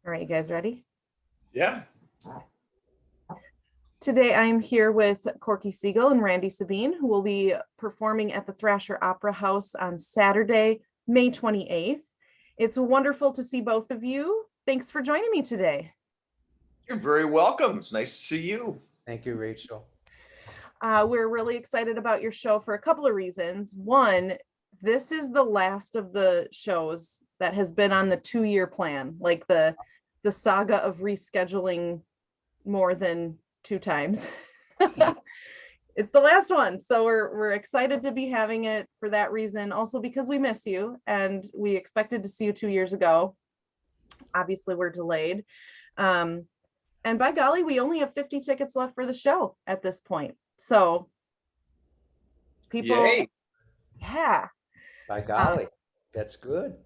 All right, you guys ready? Yeah. Today I'm here with Corky Siegel and Randy Sabien, who will be performing at the Thrasher Opera House on Saturday, May 28th. It's wonderful to see both of you. Thanks for joining me today. You're very welcome. It's nice to see you. Thank you, Rachel. We're really excited about your show for a couple of reasons. One, this is the last of the shows that has been on the 2-year plan, like the saga of rescheduling more than 2 times. It's the last one, so we're excited to be having it for that reason. Also because we miss you and we expected to see you 2 years ago. Obviously, we're delayed. And by golly, we only have 50 tickets left for the show at this point. So people, Yay. yeah. By golly, that's good.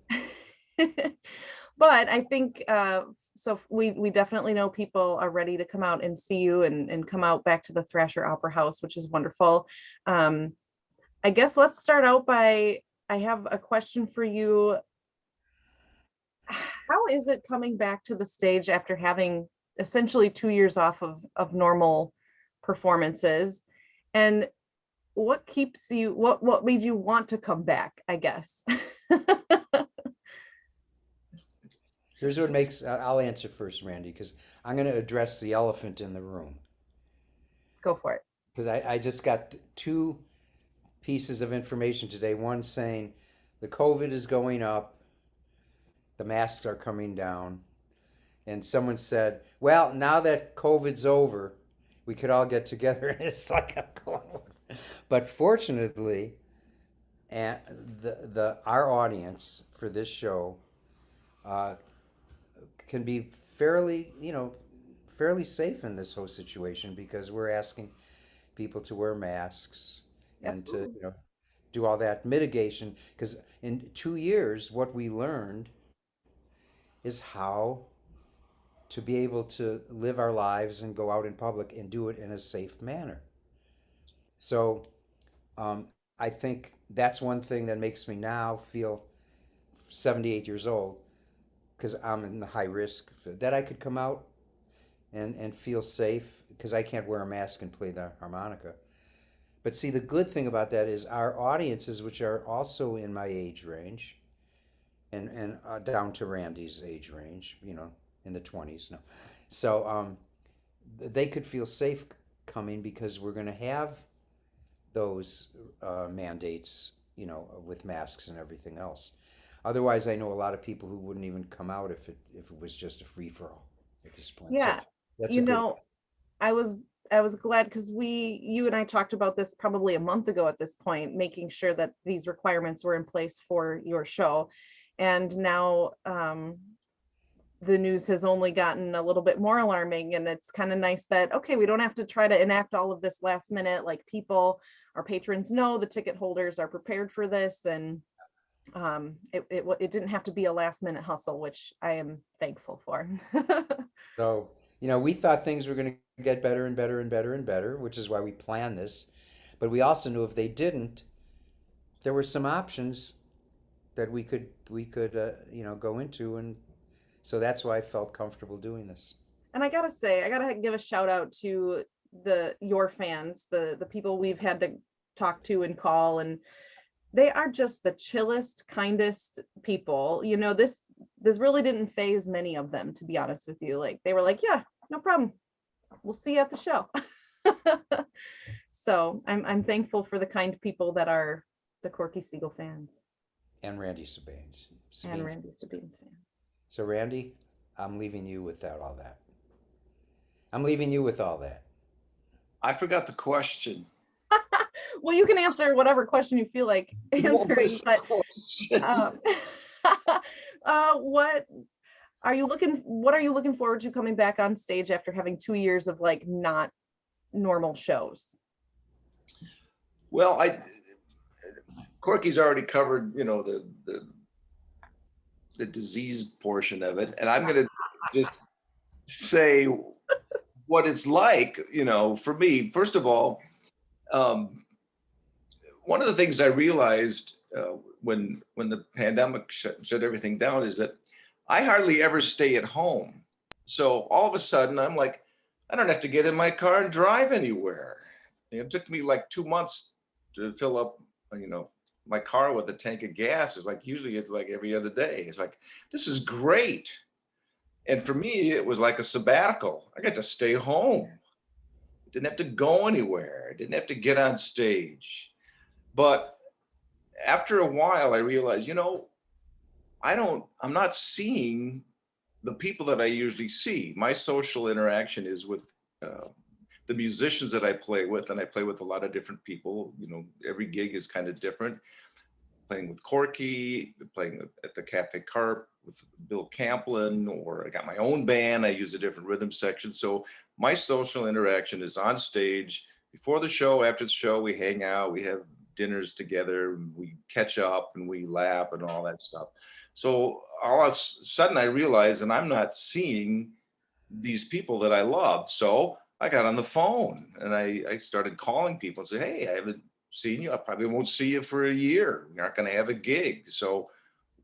But I think so we definitely know people are ready to come out and see you and come out back to the Thrasher Opera House, which is wonderful. I guess let's start out by, I have a question for you. How is it coming back to the stage after having essentially 2 years off of normal performances? And what keeps you, what made you want to come back, I guess? Here's what makes, I'll answer first, Randy, because I'm going to address the elephant in the room. Go for it. Because I just got 2 pieces of information today. One saying the COVID is going up, the masks are coming down. And someone said, well, now that COVID's over, we could all get together. And it's like, I'm going. But fortunately, and our audience for this show can be fairly safe in this whole situation, because we're asking people to wear masks and Absolutely. to do all that mitigation. Because in 2 years, what we learned is how to be able to live our lives and go out in public and do it in a safe manner. So I think that's one thing that makes me now feel 78 years old, because I'm in the high risk that I could come out and feel safe, because I can't wear a mask and play the harmonica. But see, the good thing about that is our audiences, which are also in my age range, and down to Randy's age range, in the 20s. No, so they could feel safe coming, because we're going to have those mandates, with masks and everything else. Otherwise, I know a lot of people who wouldn't even come out if it was just a free for all at this point. Yeah. So that's You a good. know, I was glad because you and I talked about this probably a month ago at this point, making sure that these requirements were in place for your show. And now the news has only gotten a little bit more alarming, and it's kind of nice that, okay, we don't have to try to enact all of this last minute. Like, people, our patrons know, the ticket holders are prepared for this, and it didn't have to be a last minute hustle, which I am thankful for. So, we thought things were going to get better and better and better and better, which is why we planned this. But we also knew if they didn't, there were some options that we could go into, and so that's why I felt comfortable doing this. And I gotta say, I gotta give a shout out to your fans, the people we've had to talk to and call, and they are just the chillest, kindest people. This really didn't phase many of them, to be honest with you. Like, they were like, yeah, no problem, we'll see you at the show. So I'm thankful for the kind people that are the Corky Siegel fans. And Randy Sabine's. And Randy Sabine's fans. So Randy, I'm leaving you without all that. I'm leaving you with all that. I forgot the question. Well, you can answer whatever question you feel like answering, but what are you looking forward to coming back on stage after having 2 years of like not normal shows? Well, Corky's already covered, the disease portion of it, and I'm going to just say what it's like, for me. First of all, one of the things I realized when the pandemic shut everything down is that I hardly ever stay at home. So all of a sudden, I'm like, I don't have to get in my car and drive anywhere. It took me like 2 months to fill up, you know, my car with a tank of gas. It's like usually it's like every other day. It's like, this is great. And for me, it was like a sabbatical. I got to stay home. Didn't have to go anywhere. Didn't have to get on stage. But after a while, I realized, I'm not seeing the people that I usually see. My social interaction is with uh, the musicians that I play with, and I play with a lot of different people. Every gig is kind of different. Playing with Corky, playing at the Cafe Carp with Bill Camplin, or I got my own band. I use a different rhythm section. So my social interaction is on stage. Before the show, after the show, we hang out, we have dinners together, we catch up and we laugh and all that stuff. So all of a sudden I realized, and I'm not seeing these people that I love. So I got on the phone and I started calling people and say, hey, I haven't seen you. I probably won't see you for a year. You're not going to have a gig. So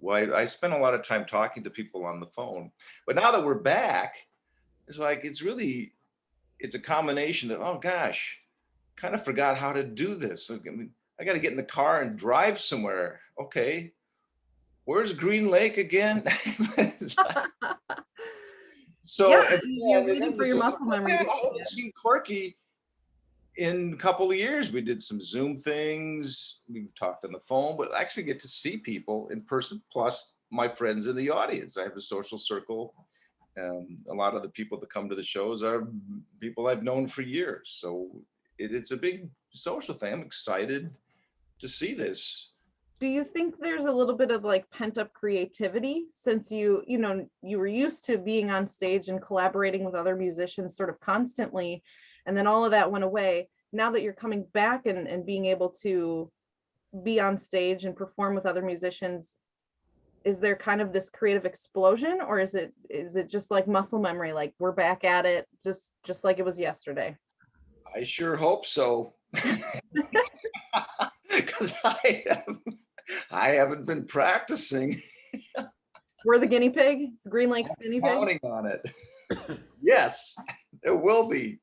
I spent a lot of time talking to people on the phone. But now that we're back, it's like it's a combination of, oh gosh, kind of forgot how to do this. I mean, I got to get in the car and drive somewhere. Okay, where's Green Lake again? So Yeah, you're waiting for your muscle memory to I kick haven't seen Corky in a couple of years. We did some Zoom things. We talked on the phone, but I actually get to see people in person, plus my friends in the audience. I have a social circle. A lot of the people that come to the shows are people I've known for years. So it's a big social thing. I'm excited to see this. Do you think there's a little bit of like pent up creativity since you were used to being on stage and collaborating with other musicians sort of constantly, and then all of that went away? Now that you're coming back and being able to be on stage and perform with other musicians, is there kind of this creative explosion, or is it just like muscle memory, like we're back at it just like it was yesterday? I sure hope so. Because I haven't been practicing. We're the guinea pig, Green Lake's guinea pig. Counting on it. Yes, there will be.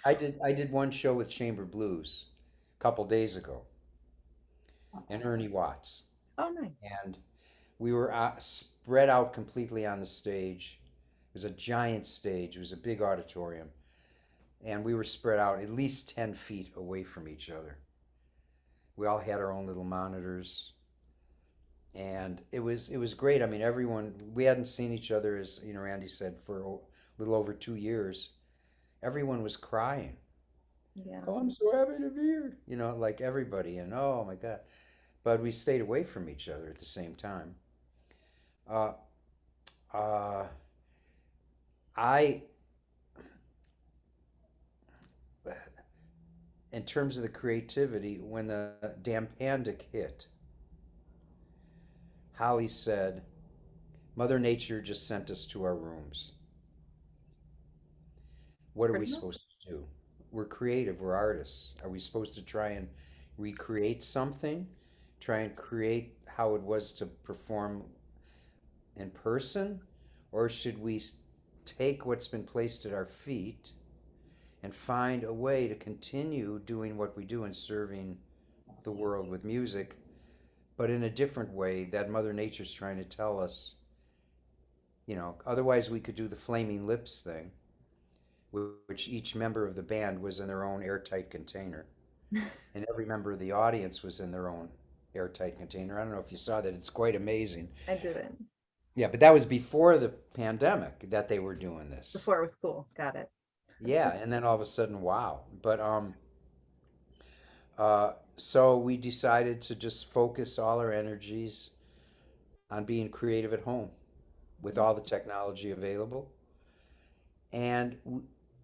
I did one show with Chamber Blues a couple days ago, and Ernie Watts, Oh, nice. and we were spread out completely on the stage. It was a giant stage. It was a big auditorium, and we were spread out at least 10 feet away from each other. We all had our own little monitors, and it was great. I mean, everyone, we hadn't seen each other, as Randy said, for a little over 2 years. Everyone was crying. Yeah. Oh, I'm so happy to be here. Like everybody, and oh my God. But we stayed away from each other at the same time. Uh, uh, I, in terms of the creativity, when the damn pandemic hit, Holly said, Mother Nature just sent us to our rooms. What are we Pretty much. supposed to do? We're creative, we're artists. Are we supposed to try and recreate something? Try and create how it was to perform in person? Or should we take what's been placed at our feet and find a way to continue doing what we do and serving the world with music, but in a different way that Mother Nature's trying to tell us? Otherwise we could do the Flaming Lips thing, which each member of the band was in their own airtight container. And every member of the audience was in their own airtight container. I don't know if you saw that. It's quite amazing. I didn't. Yeah, but that was before the pandemic that they were doing this. Before it was cool. Got it. Yeah, and then all of a sudden, wow. But so we decided to just focus all our energies on being creative at home with all the technology available. And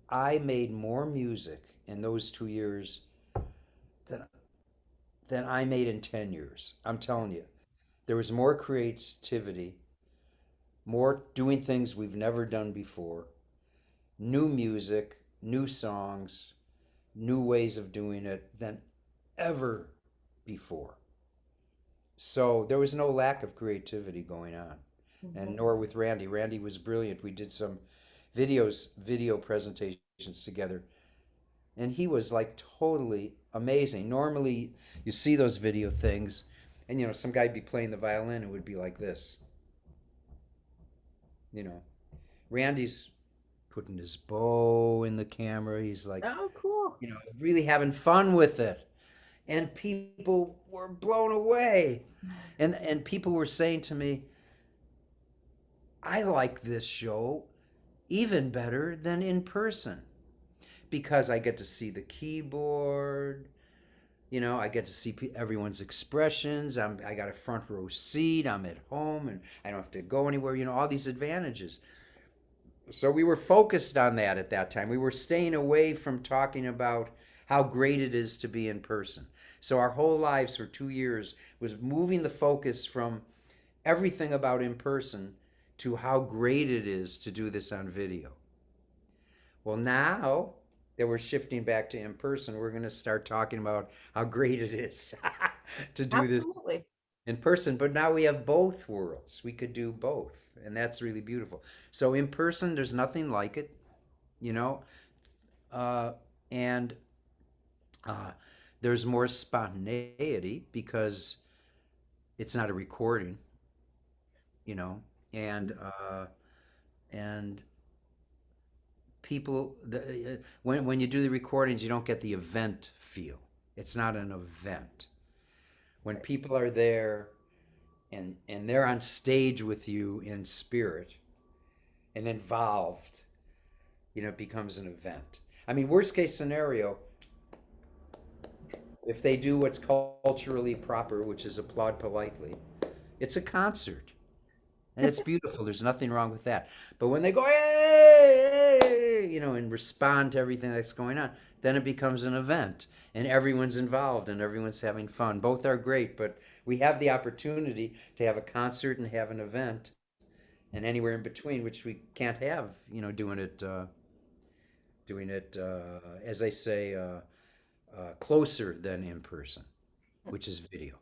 I made more music in those 2 years than I made in 10 years. I'm telling you, there was more creativity, more doing things we've never done before, new music, new songs, new ways of doing it than ever before. So there was no lack of creativity going on. and Mhm. nor with Randy. Randy was brilliant. We did some video presentations together, and he was like totally amazing. Normally, you see those video things, and some guy'd be playing the violin, it would be like this. You know, Randy's putting his bow in the camera. He's like, Oh, cool. really having fun with it. And people were blown away. And people were saying to me, I like this show even better than in person because I get to see the keyboard. I get to see everyone's expressions. I got a front row seat. I'm at home and I don't have to go anywhere. All these advantages. So we were focused on that at that time. We were staying away from talking about how great it is to be in person. So our whole lives for 2 years was moving the focus from everything about in person to how great it is to do this on video. Well, now that we're shifting back to in person, we're going to start talking about how great it is to do this Absolutely. in person. But now we have both worlds. We could do both, and that's really beautiful. So in person, there's nothing like it, you know, uh, and uh, there's more spontaneity because it's not a recording, you know, and uh, and people when you do the recordings, you don't get the event feel. It's not an event. When people are there and they're on stage with you in spirit and involved, it becomes an event. I mean, worst case scenario, if they do what's culturally proper, which is applaud politely, it's a concert. And it's beautiful. There's nothing wrong with that. But when they go, hey, hey, and respond to everything that's going on, then it becomes an event. And everyone's involved and everyone's having fun. Both are great, but we have the opportunity to have a concert and have an event and anywhere in between, which we can't have, doing it, as I say, closer than in person, which is video.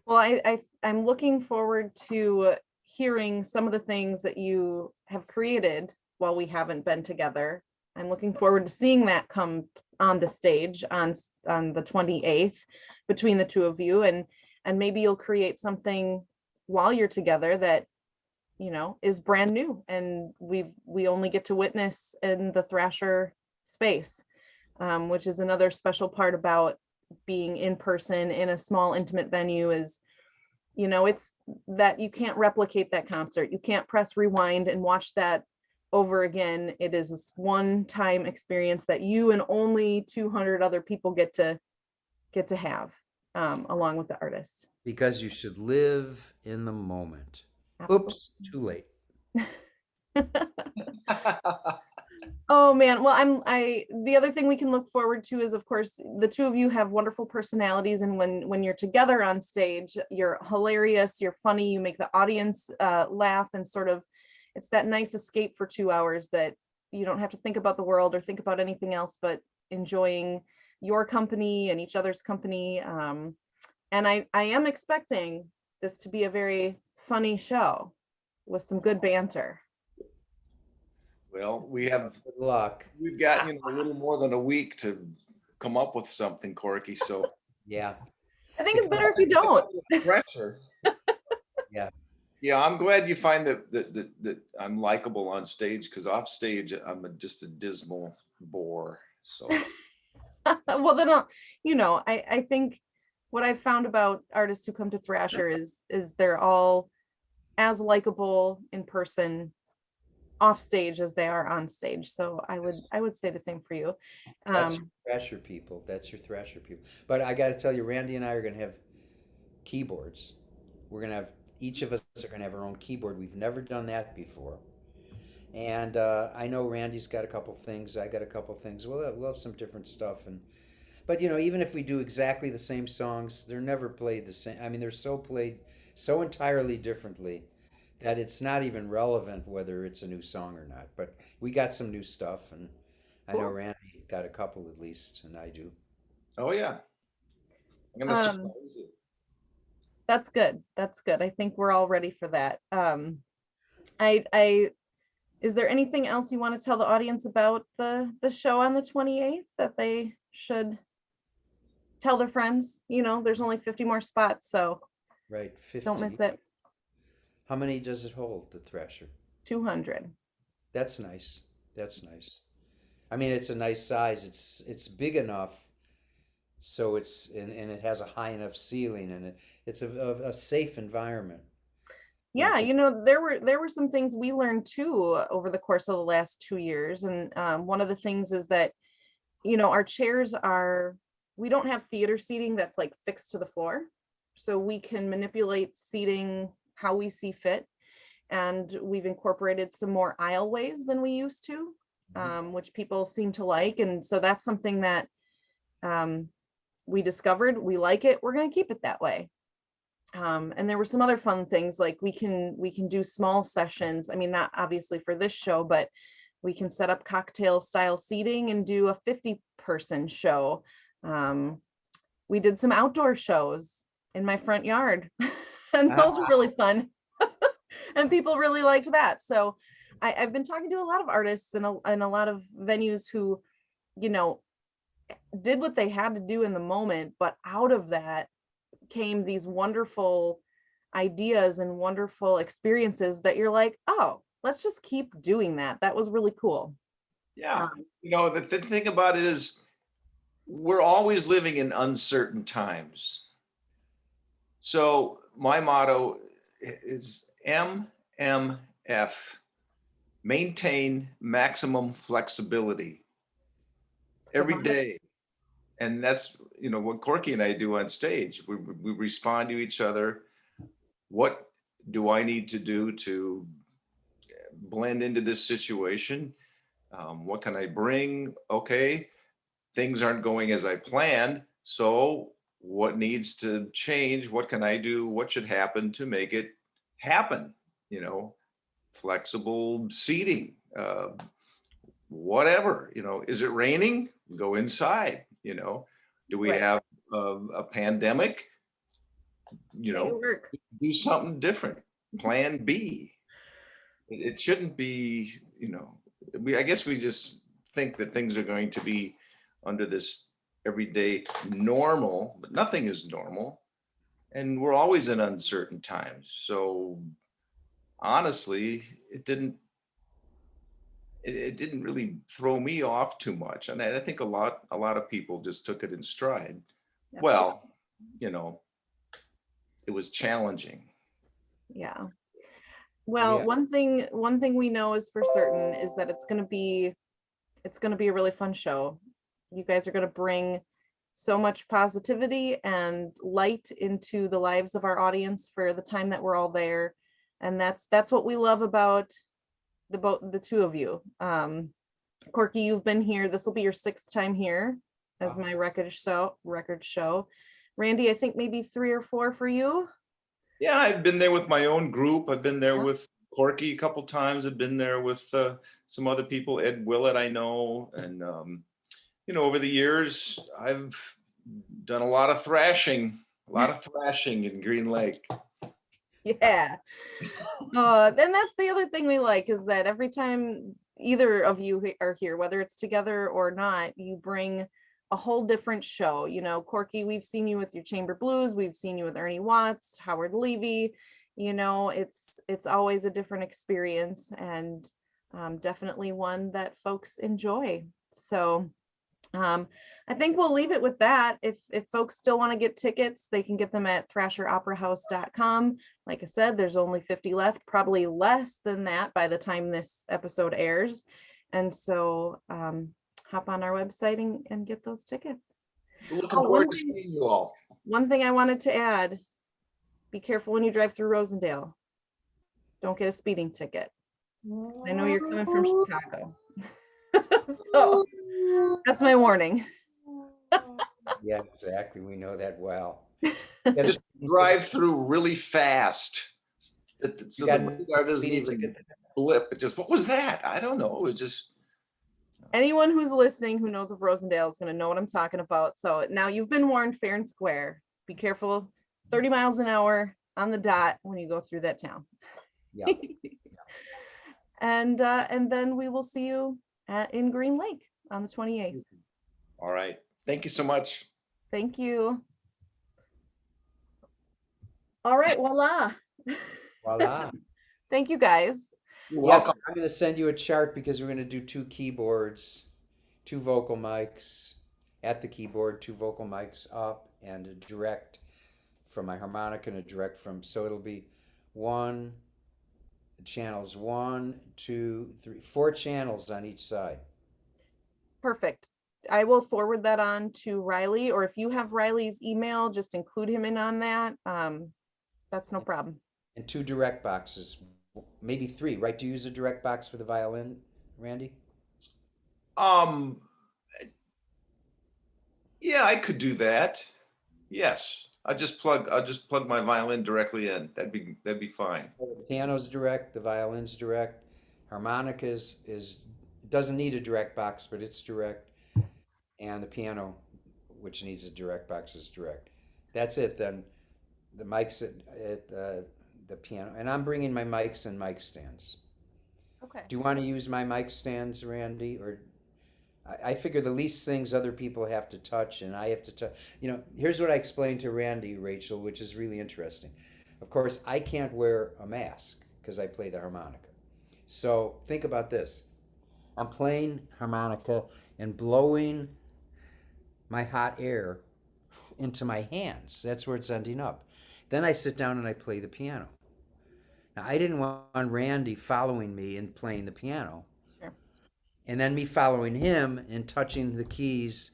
Well, I'm looking forward to hearing some of the things that you have created while we haven't been together. I'm looking forward to seeing that come on the stage on the 28th between the two of you, and maybe you'll create something while you're together that is brand new and we only get to witness in the Thrasher space, which is another special part about being in person in a small intimate venue is it's that you can't replicate that concert. You can't press rewind and watch that over again. It is this one time experience that you and only 200 other people get to have, along with the artist. Because you should live in the moment. Absolutely. Oops, too late. Oh man, well I the other thing we can look forward to is, of course, the two of you have wonderful personalities, and when you're together on stage, you're hilarious, you're funny, you make the audience laugh, and sort of it's that nice escape for 2 hours that you don't have to think about the world or think about anything else but enjoying your company and each other's company. And I am expecting this to be a very funny show with some good banter. Well, Good luck. we've got, a little more than a week to come up with something, Corky. So Yeah, I think it's better if you don't. pressure. yeah. Yeah, I'm glad you find that I'm likable on stage, because off stage just a dismal bore. So Well, then, I think what I've found about artists who come to Thrasher is they're all as likable in person off stage as they are on stage. So I would say the same for you. That's your Um, Thrasher people. That's your Thrasher people. But I got to tell you, Randy and I are going to have keyboards. We're going to have, each of us are going to have our own keyboard. We've never done that before. And I know Randy's got a couple things. I got a couple things. We'll have some different stuff. But even if we do exactly the same songs, they're never played the same. I mean, they're so played so entirely differently that it's not even relevant whether it's a new song or not. But we got some new stuff, and I know cool. Randy got a couple at least, and I do. oh yeah, I'm gonna Um, surprise you. That's good. That's good. I think we're all ready for that. Is there anything else you want to tell the audience about the show on the 28th that they should tell their friends? You know, there's only 50 more spots, so Right, don't 50. miss it. How many does it hold, the Thrasher? 200. That's nice. That's nice. I mean, it's a nice size. It's big enough so and it has a high enough ceiling, and it's a safe environment. Yeah, To, you know, there were some things we learned too over the course of the last 2 years. And one of the things is that, you know, our chairs we don't have theater seating that's like fixed to the floor. So we can manipulate seating how we see fit. And we've incorporated some more aisleways than we used to, which people seem to like. And so that's something that we discovered. We like it. We're going to keep it that way. And there were some other fun things, like we can do small sessions. I mean, not obviously for this show, but we can set up cocktail style seating and do a 50-person show. We did some outdoor shows in my front yard and those were really fun. And people really liked that. So I've been talking to a lot of artists and a lot of venues who, you know, did what they had to do in the moment, but out of that came these wonderful ideas and wonderful experiences that you're like, oh, let's just keep doing that. That was really cool. Yeah. You know, the thing about it is we're always living in uncertain times. So my motto is MMF, maintain maximum flexibility every day. And that's, you know, what Corky and I do on stage. We respond to each other. What do I need to do to blend into this situation? What can I bring? Okay, things aren't going as I planned. So what needs to change? What can I do? What should happen to make it happen? You know, flexible seating, whatever, you know, is it raining? Go inside, you know, do we have a pandemic? You know, do something different. Plan B. It shouldn't be, you know, I guess we just think that things are going to be under this everyday normal, but nothing is normal. And we're always in uncertain times. So honestly, it didn't really throw me off too much. And I think a lot of people just took it in stride. Yep. Well, you know, it was challenging. Yeah. Well, one thing we know is for certain is that it's going to be a really fun show. You guys are going to bring so much positivity and light into the lives of our audience for the time that we're all there. And that's what we love about the two of you. Corky, you've been here. This will be your 6th time here as my record show. Randy, I think maybe 3 or 4 for you. Yeah, I've been there with my own group. I've been there with Corky a couple times. I've been there with some other people, Ed Willett, I know. And, you know, over the years, I've done a lot of thrashing in Green Lake. Yeah. Then that's the other thing we like, is that every time either of you are here, whether it's together or not, you bring a whole different show. You know, Corky, we've seen you with your Chamber Blues, we've seen you with Ernie Watts, Howard Levy. You know, it's always a different experience, and definitely one that folks enjoy. So I think we'll leave it with that. If folks still want to get tickets, they can get them at thrasheroperahouse.com. Like I said, there's only 50 left, probably less than that by the time this episode airs. And so hop on our website and get those tickets. Looking forward to seeing you all. One thing I wanted to add, be careful when you drive through Rosendale. Don't get a speeding ticket. I know you're coming from Chicago. So that's my warning. Yeah, exactly. We know that well. Just drive through really fast. So the radar doesn't even blip. It just, what was that? I don't know. It just. Anyone who's listening who knows of Rosendale is going to know what I'm talking about. So now you've been warned fair and square. Be careful 30 miles an hour on the dot when you go through that town. Yeah. And then we will see you in Green Lake on the 28th. All right. Thank you so much. Thank you. All right, voila. Voila. Thank you guys. You're Yes, welcome. I'm going to send you a chart because we're going to do 2 keyboards, 2 vocal mics at the keyboard, 2 vocal mics up, and a direct from my harmonica and a direct from, so it'll be channels 1, 2, 3, 4 channels on each side. Perfect. I will forward that on to Riley, or if you have Riley's email, just include him in on that. That's no problem. And 2 direct boxes, maybe 3, right? Do you use a direct box for the violin, Randy? Yeah, I could do that. Yes. I'll just plug my violin directly in. That'd be fine. The piano's direct, the violin's direct, harmonicas doesn't need a direct box, but it's direct, and the piano, which needs a direct box, is direct. That's it. Then the mics at the piano, and I'm bringing my mics and mic stands. Okay. Do you want to use my mic stands, Randy, or? I figure the least things other people have to touch, and I have to touch. Here's what I explained to Randy, Rachel, which is really interesting. Of course, I can't wear a mask because I play the harmonica. So think about this. I'm playing harmonica and blowing my hot air into my hands. That's where it's ending up. Then I sit down and I play the piano. Now, I didn't want Randy following me and playing the piano. And then me following him and touching the keys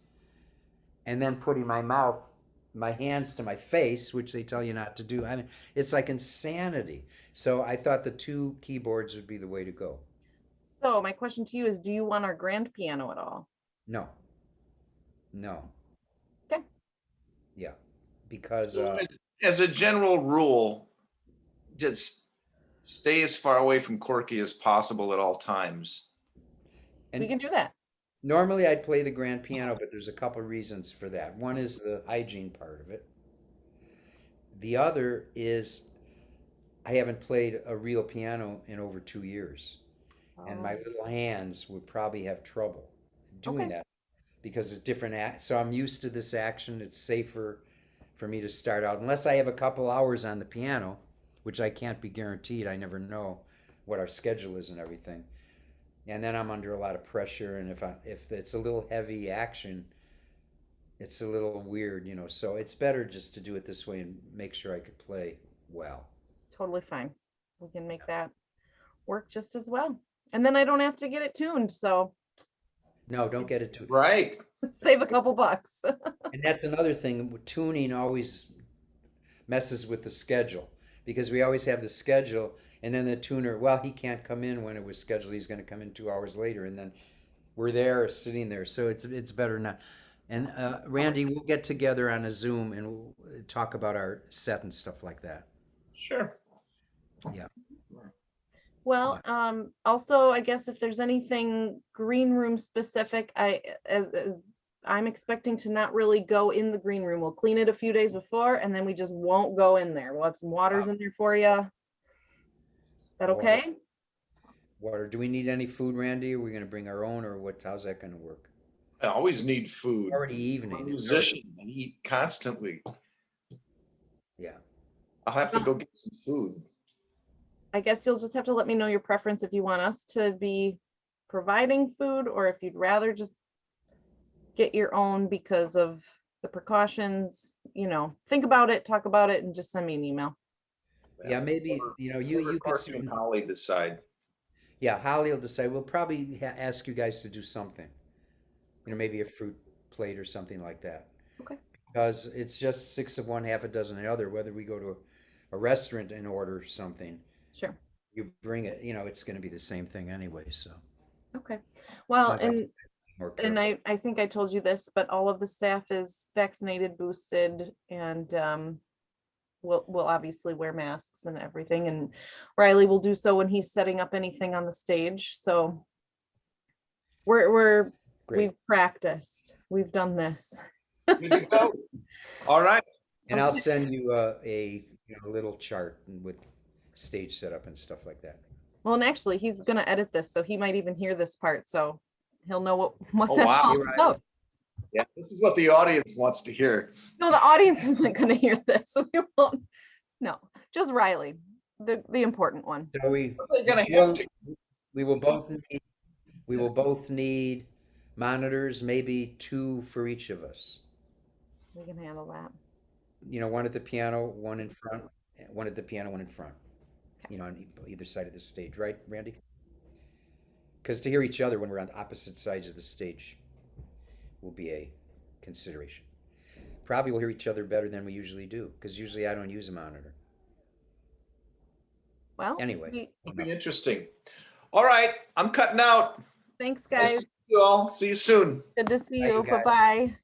and then putting my hands to my face, which they tell you not to do. I mean, it's like insanity. So I thought the 2 keyboards would be the way to go. So my question to you is, do you want our grand piano at all? No. Okay. Yeah. Because as a general rule, just stay as far away from Corky as possible at all times. We can do that. Normally I'd play the grand piano, but there's a couple of reasons for that. One is the hygiene part of it. The other is I haven't played a real piano in over 2 years. And my little hands would probably have trouble doing that because it's different. So I'm used to this action. It's safer for me to start out, unless I have a couple hours on the piano, which I can't be guaranteed. I never know what our schedule is and everything. And then I'm under a lot of pressure, and if it's a little heavy action, it's a little weird, So it's better just to do it this way and make sure I could play well. Totally fine. We can make that work just as well. And then I don't have to get it tuned, so No, don't get it too right. Save a couple bucks. And that's another thing. Tuning always messes with the schedule because we always have the schedule. And then the tuner, well, he can't come in when it was scheduled. He's going to come in 2 hours later, and then we're there, sitting there. So it's better not. And Randy, we'll get together on a Zoom and we'll talk about our set and stuff like that. Sure. Yeah. Well, also, I guess if there's anything green room specific, as I'm expecting to not really go in the green room. We'll clean it a few days before, and then we just won't go in there. We'll have some waters in there for you. That okay? Water. Do we need any food, Randy? Are we going to bring our own, or what? How's that going to work? I always need food. Already evening. I'm a musician. I eat constantly. Yeah. I'll have to go get some food. I guess you'll just have to let me know your preference if you want us to be providing food or if you'd rather just get your own because of the precautions. Think about it, talk about it, and just send me an email. Yeah, maybe, you could Corky and Holly decide. Yeah, Holly will decide. We'll probably ask you guys to do something. Maybe a fruit plate or something like that. Okay. Because it's just 6 of one, half a dozen of the other. Whether we go to a restaurant and order something, Sure. you bring it, it's going to be the same thing anyway, so. Okay. Well, Sounds like more and careful. I think I told you this, but all of the staff is vaccinated, boosted, and we'll obviously wear masks and everything. And Riley will do so when he's setting up anything on the stage. So Great. we've practiced. We've done this. Good to go. All right. And I'll Okay. send you a little chart with stage setup and stuff like that. Well, and actually, he's gonna edit this, so he might even hear this part, so he'll know what Oh, that's wow. all Hey, Riley. about. Yeah, this is what the audience wants to hear. No, the audience isn't gonna hear this, so we won't. No, just Riley, the important one. So They're gonna will- have to. we will both need monitors, maybe 2 for each of us. We can handle that. One at the piano, one in front, one at the piano, one in front. On either side of the stage, right, Randy? Because to hear each other when we're on opposite sides of the stage will be a consideration. Probably we'll hear each other better than we usually do, because usually I don't use a monitor. Well, Anyway, It'll be interesting. All right, I'm cutting out. thanks, Nice to guys. see you all. See you soon. Good to see Bye, you you. guys. Bye-bye.